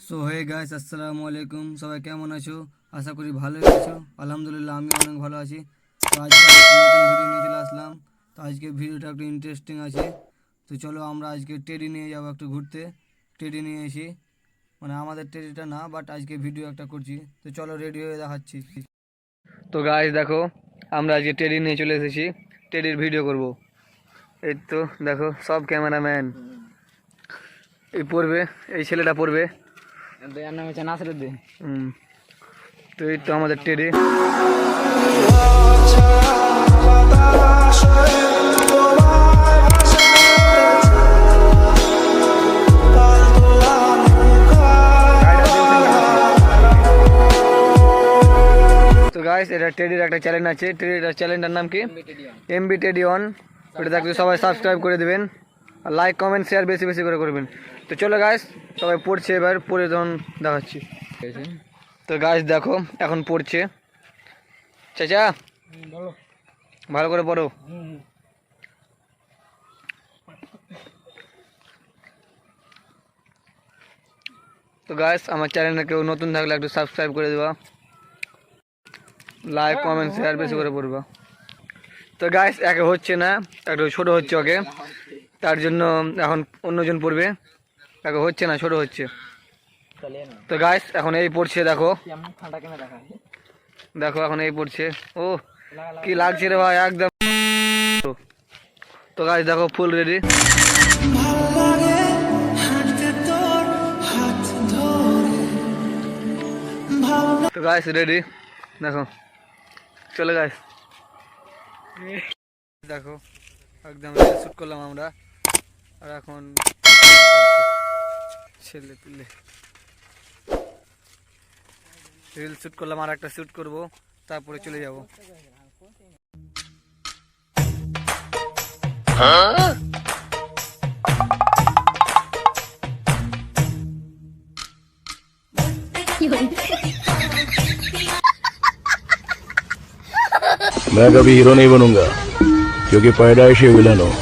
So hey guys, আসসালামু আলাইকুম। সবাই কেমন আছো? আশা করি ভালোই আছো। আলহামদুলিল্লাহ আমি অনেক ভালো আছি। তো আজকে একটা নতুন ভিডিও নিয়ে চলে আসলাম। তো আজকে ভিডিওটা একটু ইন্টারেস্টিং আছে। তো চলো আমরা আজকে টেডি নিয়ে যাবো একটু ঘুরতে। টেডি নিয়ে এসি, মানে আমাদের টেডিটা না, বাট আজকে ভিডিও একটা করছি। তো চলো রেডি হয়ে দেখাচ্ছি। তো গাইস দেখো, আমরা আজকে টেডি নিয়ে চলে এসেছি। টেডির ভিডিও করব। এই তো দেখো সব ক্যামেরাম্যান এই পড়বে, এই ছেলেটা পড়বে। তো এই তো আমাদের টেডি। তো গাইস, এটা টেডির একটা চ্যানেল আছে। টেডির চ্যানেলটার নাম কি? MB teddy on. ওটা দেখতে সবাই সাবস্ক্রাইব করে দেবেন, আর লাইক কমেন্ট শেয়ার বেশি বেশি করে করবেন। তো চলো গাইস, সবাই পড়ছে, এবার পড়ে তখন দেখাচ্ছি। তো গাইস দেখো এখন পড়ছে। চাচা ভালো করে পড়ো। তো গাইস আমার চ্যানেলে কেউ নতুন থাকলে একটু সাবস্ক্রাইব করে দেবা, লাইক কমেন্ট শেয়ার বেশি করে পড়বা। তো গাইস একে হচ্ছে না, একটু ছোট হচ্ছে ওকে, তার জন্য এখন অন্যজন পড়বে। একে হচ্ছে না, ছোট হচ্ছে। তো গাইস এখন এই পড়ছে, দেখো দেখো এখন এই পড়ছে। ও কি লাগছে রে ভাই একদম। তো গাইস দেখো ফুল রেডি। তো গাইস রেডি দেখো, চলে গাইস দেখো একদম শ্যুট করলাম আমরা। আর এখন ছেলে পিলে রিল শ্যুট করলাম, আর একটা শ্যুট করবো, তারপরে চলে যাব। मैं कभी हीरो नहीं बनूंगा क्योंकि पैदाइश ही विलन हूँ।